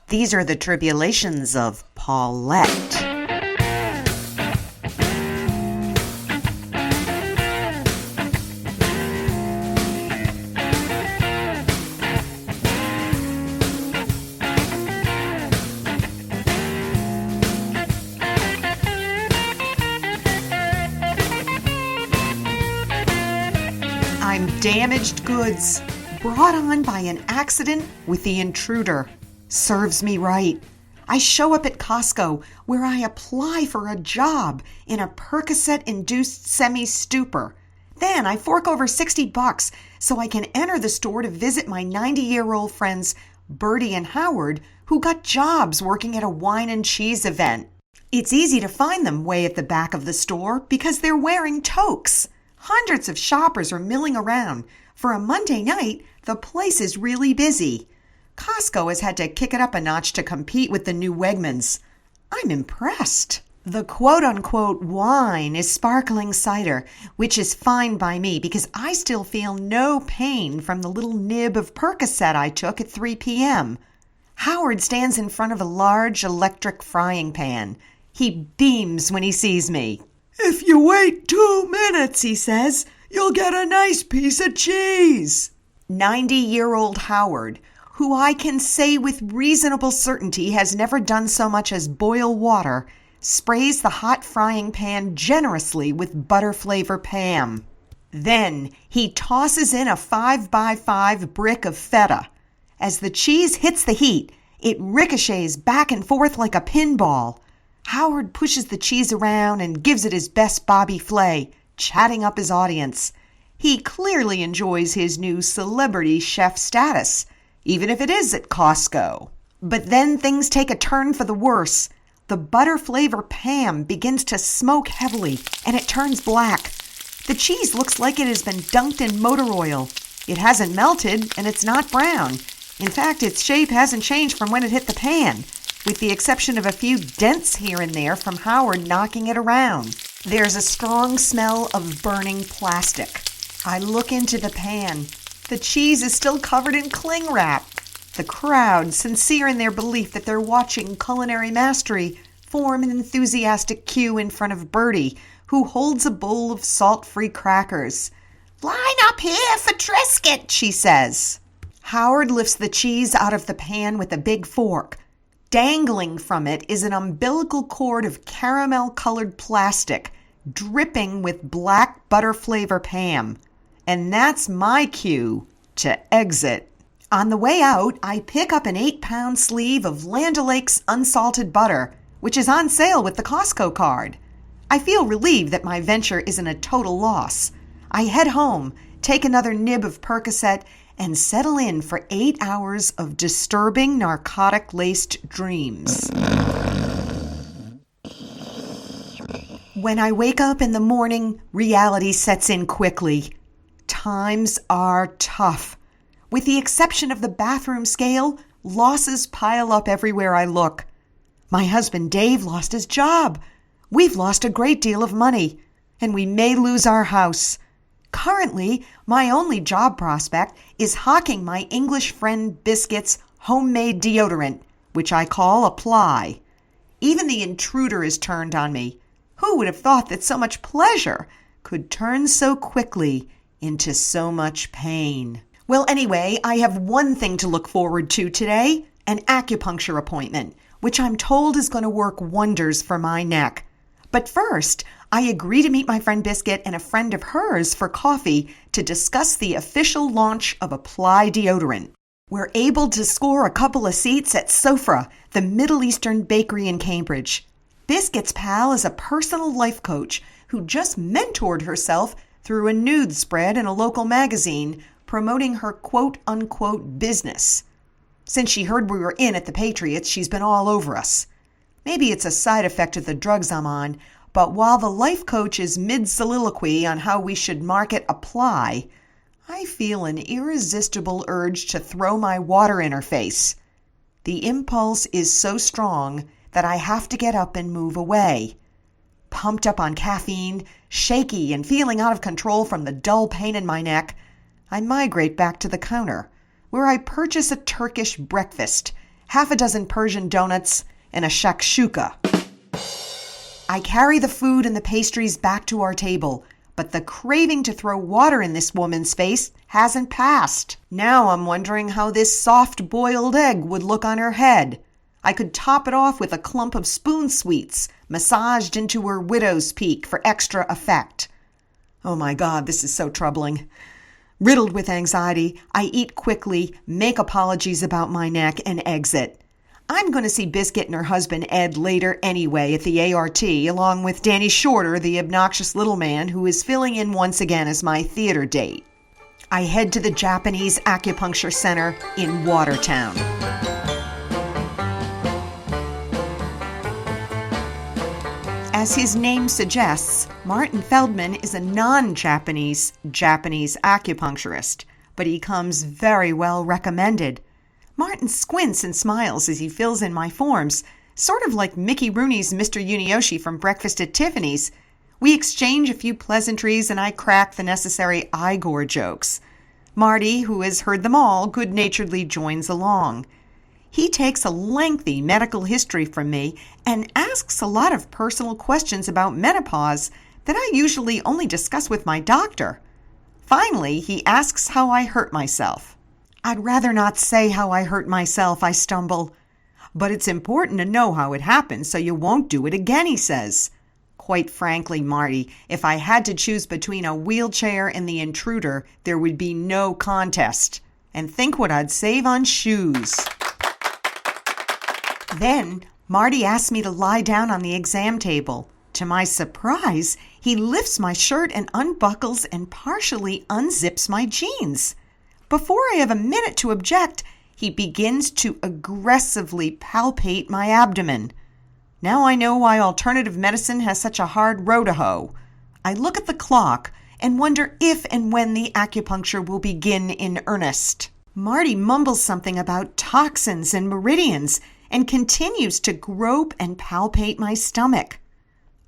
These are the tribulations of Paulette. I'm damaged goods, brought on by an accident with the intruder. Serves me right. I show up at Costco where I apply for a job in a Percocet-induced semi-stupor. Then I fork over $60 so I can enter the store to visit my 90-year-old friends Bertie and Howard, who got jobs working at a wine and cheese event. It's easy to find them way at the back of the store because they're wearing toques. Hundreds of shoppers are milling around. For a Monday night, the place is really busy. Costco has had to kick it up a notch to compete with the new Wegmans. I'm impressed. The quote-unquote wine is sparkling cider, which is fine by me because I still feel no pain from the little nib of Percocet I took at 3 p.m. Howard stands in front of a large electric frying pan. He beams when he sees me. "If you wait 2 minutes," he says, "you'll get a nice piece of cheese." 90-year-old Howard, who I can say with reasonable certainty has never done so much as boil water, sprays the hot frying pan generously with butter flavor Pam. Then he tosses in a 5x5 brick of feta. As the cheese hits the heat, it ricochets back and forth like a pinball. Howard pushes the cheese around and gives it his best Bobby Flay, chatting up his audience. He clearly enjoys his new celebrity chef status, even if it is at Costco. But then things take a turn for the worse. The butter flavor Pam begins to smoke heavily, and it turns black. The cheese looks like it has been dunked in motor oil. It hasn't melted, and it's not brown. In fact, its shape hasn't changed from when it hit the pan, with the exception of a few dents here and there from Howard knocking it around. There's a strong smell of burning plastic. I look into the pan. The cheese is still covered in cling wrap. The crowd, sincere in their belief that they're watching culinary mastery, form an enthusiastic queue in front of Bertie, who holds a bowl of salt-free crackers. "Line up here for Triscuit," she says. Howard lifts the cheese out of the pan with a big fork. Dangling from it is an umbilical cord of caramel-colored plastic, dripping with black butter flavor Pam. And that's my cue to exit. On the way out, I pick up an 8-pound sleeve of Land O'Lakes unsalted butter, which is on sale with the Costco card. I feel relieved that my venture isn't a total loss. I head home, take another nib of Percocet, and settle in for 8 hours of disturbing narcotic-laced dreams. When I wake up in the morning, reality sets in quickly. Times are tough. With the exception of the bathroom scale, losses pile up everywhere I look. My husband Dave lost his job. We've lost a great deal of money, and we may lose our house. Currently, my only job prospect is hawking my English friend Biscuit's homemade deodorant, which I call Apply. Even the intruder is turned on me. Who would have thought that so much pleasure could turn so quickly into so much pain? Well, anyway, I have one thing to look forward to today, an acupuncture appointment, which I'm told is going to work wonders for my neck. But first, I agree to meet my friend Biscuit and a friend of hers for coffee to discuss the official launch of Apply deodorant. We're able to score a couple of seats at Sofra, the Middle Eastern bakery in Cambridge. Biscuit's pal is a personal life coach who just mentored herself through a nude spread in a local magazine promoting her quote-unquote business. Since she heard we were in at the Patriots, she's been all over us. Maybe it's a side effect of the drugs I'm on, but while the life coach is mid-soliloquy on how we should market Apply, I feel an irresistible urge to throw my water in her face. The impulse is so strong that I have to get up and move away. Pumped up on caffeine, shaky and feeling out of control from the dull pain in my neck, I migrate back to the counter, where I purchase a Turkish breakfast, half a dozen Persian donuts, and a shakshuka. I carry the food and the pastries back to our table, but the craving to throw water in this woman's face hasn't passed. Now I'm wondering how this soft-boiled egg would look on her head. I could top it off with a clump of spoon sweets massaged into her widow's peak for extra effect. Oh my God, this is so troubling. Riddled with anxiety, I eat quickly, make apologies about my neck, and exit. I'm going to see Biscuit and her husband Ed later anyway at the ART, along with Danny Shorter, the obnoxious little man who is filling in once again as my theater date. I head to the Japanese acupuncture center in Watertown. As his name suggests, Martin Feldman is a non-Japanese acupuncturist, but he comes very well recommended. Martin squints and smiles as he fills in my forms, sort of like Mickey Rooney's Mr. Yunioshi from Breakfast at Tiffany's. We exchange a few pleasantries and I crack the necessary Igor jokes. Marty, who has heard them all, good-naturedly joins along. He takes a lengthy medical history from me and asks a lot of personal questions about menopause that I usually only discuss with my doctor. Finally, he asks how I hurt myself. I'd rather not say how I hurt myself, I stumble. But it's important to know how it happened so you won't do it again, he says. Quite frankly, Marty, if I had to choose between a wheelchair and the intruder, there would be no contest. And think what I'd save on shoes. Then, Marty asked me to lie down on the exam table. To my surprise, he lifts my shirt and unbuckles and partially unzips my jeans. Before I have a minute to object, he begins to aggressively palpate my abdomen. Now I know why alternative medicine has such a hard row to hoe. I look at the clock and wonder if and when the acupuncture will begin in earnest. Marty mumbles something about toxins and meridians and continues to grope and palpate my stomach.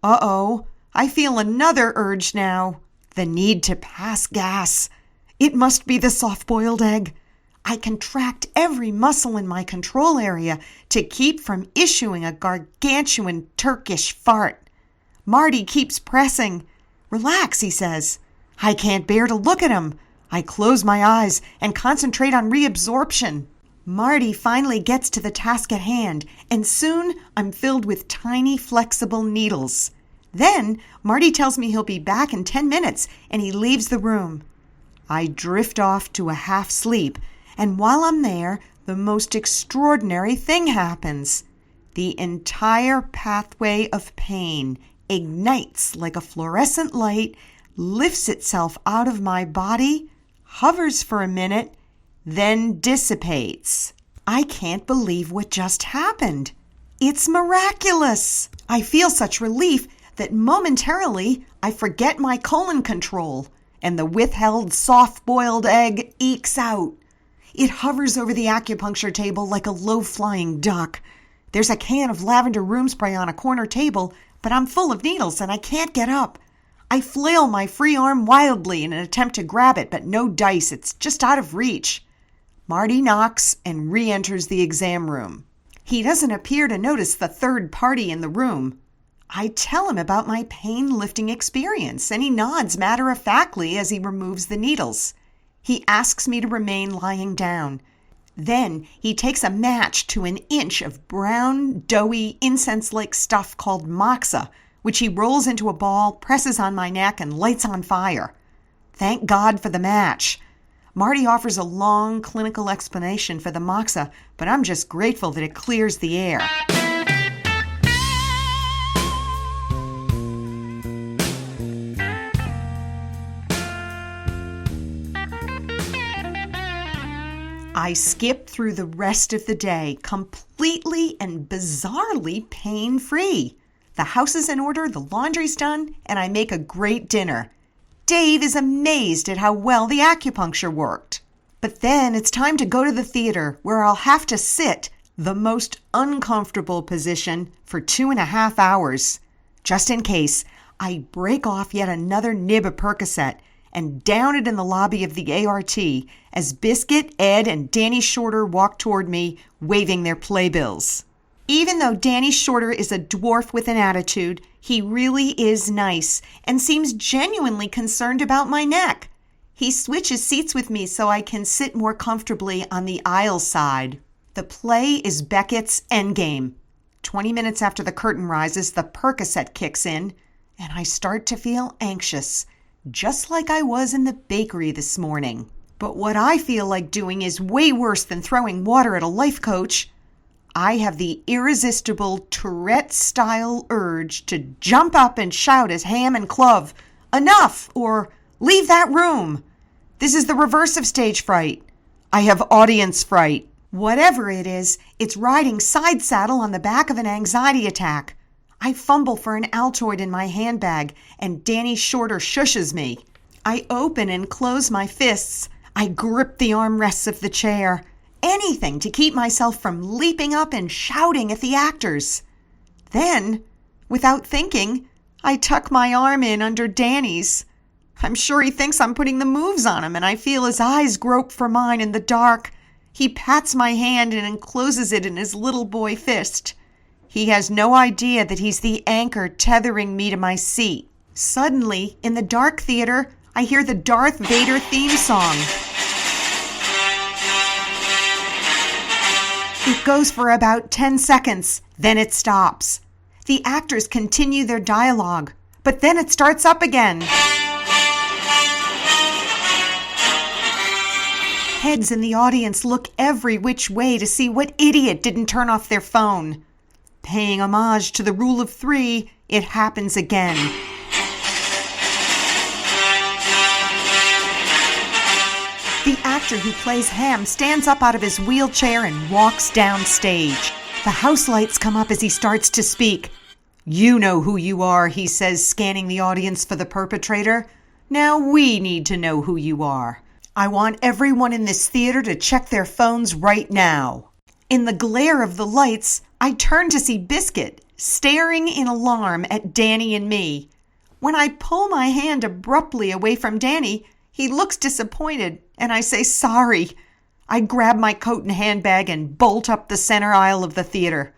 Uh-oh, I feel another urge now, the need to pass gas. It must be the soft-boiled egg. I contract every muscle in my control area to keep from issuing a gargantuan Turkish fart. Marty keeps pressing. Relax, he says. I can't bear to look at him. I close my eyes and concentrate on reabsorption. Marty finally gets to the task at hand, and soon I'm filled with tiny, flexible needles. Then Marty tells me he'll be back in 10 minutes, and he leaves the room. I drift off to a half sleep, and while I'm there, the most extraordinary thing happens. The entire pathway of pain ignites like a fluorescent light, lifts itself out of my body, hovers for a minute, then dissipates. I can't believe what just happened. It's miraculous. I feel such relief that momentarily I forget my colon control, and the withheld soft-boiled egg ekes out. It hovers over the acupuncture table like a low-flying duck. There's a can of lavender room spray on a corner table, but I'm full of needles and I can't get up. I flail my free arm wildly in an attempt to grab it, but no dice. It's just out of reach. Marty knocks and re-enters the exam room. He doesn't appear to notice the third party in the room. I tell him about my pain-lifting experience, and he nods matter-of-factly as he removes the needles. He asks me to remain lying down. Then he takes a match to an inch of brown, doughy, incense-like stuff called moxa, which he rolls into a ball, presses on my neck, and lights on fire. Thank God for the match. Marty offers a long clinical explanation for the moxa, but I'm just grateful that it clears the air. I skip through the rest of the day completely and bizarrely pain-free. The house is in order, the laundry's done, and I make a great dinner. Dave is amazed at how well the acupuncture worked. But then it's time to go to the theater, where I'll have to sit, the most uncomfortable position, for 2.5 hours. Just in case, I break off yet another nib of Percocet and down it in the lobby of the ART as Biscuit, Ed, and Danny Shorter walk toward me, waving their playbills. Even though Danny Shorter is a dwarf with an attitude, he really is nice and seems genuinely concerned about my neck. He switches seats with me so I can sit more comfortably on the aisle side. The play is Beckett's Endgame. 20 minutes after the curtain rises, the Percocet kicks in, and I start to feel anxious, just like I was in the bakery this morning. But what I feel like doing is way worse than throwing water at a life coach. I have the irresistible Tourette-style urge to jump up and shout at Ham and Clove, "Enough!" or "Leave that room!" This is the reverse of stage fright. I have audience fright. Whatever it is, it's riding side saddle on the back of an anxiety attack. I fumble for an Altoid in my handbag, and Danny Shorter shushes me. I open and close my fists. I grip the armrests of the chair. Anything to keep myself from leaping up and shouting at the actors. Then, without thinking, I tuck my arm in under Danny's. I'm sure he thinks I'm putting the moves on him, and I feel his eyes grope for mine in the dark. He pats my hand and encloses it in his little boy fist. He has no idea that he's the anchor tethering me to my seat. Suddenly, in the dark theater, I hear the Darth Vader theme song. It goes for about 10 seconds, then it stops. The actors continue their dialogue, but then it starts up again. Heads in the audience look every which way to see what idiot didn't turn off their phone. Paying homage to the rule of 3, it happens again. The actor who plays Ham stands up out of his wheelchair and walks down stage. The house lights come up as he starts to speak. "You know who you are," he says, scanning the audience for the perpetrator. "Now we need to know who you are. I want everyone in this theater to check their phones right now." In the glare of the lights, I turn to see Biscuit, staring in alarm at Danny and me. When I pull my hand abruptly away from Danny, he looks disappointed, and I say sorry. I grab my coat and handbag and bolt up the center aisle of the theater.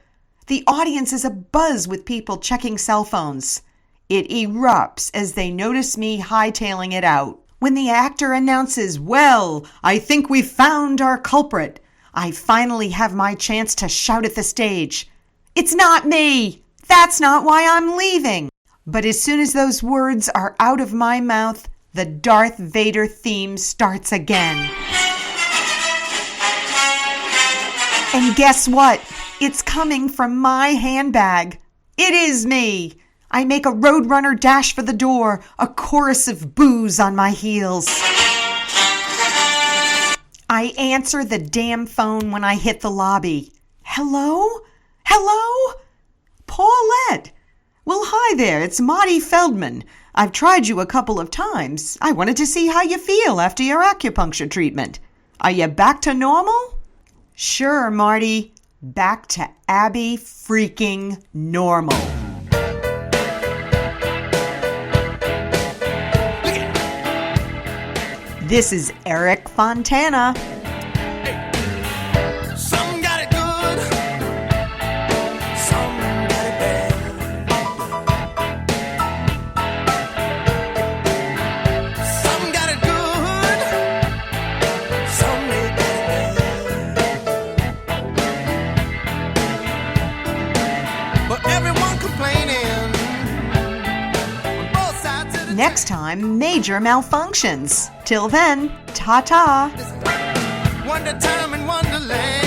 The audience is abuzz with people checking cell phones. It erupts as they notice me hightailing it out. When the actor announces, "Well, I think we've found our culprit," I finally have my chance to shout at the stage, "It's not me! That's not why I'm leaving!" But as soon as those words are out of my mouth, the Darth Vader theme starts again. And guess what? It's coming from my handbag. It is me! I make a roadrunner dash for the door, a chorus of boos on my heels. I answer the damn phone when I hit the lobby. "Hello? Hello? Paulette! Well, hi there, it's Marty Feldman. I've tried you a couple of times. I wanted to see how you feel after your acupuncture treatment. Are you back to normal?" "Sure, Marty. Back to Abby freaking normal." This is Eric Fontana. Some got it good, some got it bad. Some got it good, some they got it bad. But everyone complaining on both sides of the Next time, major malfunctions. Till then, ta-ta. Wonder time in Wonderland.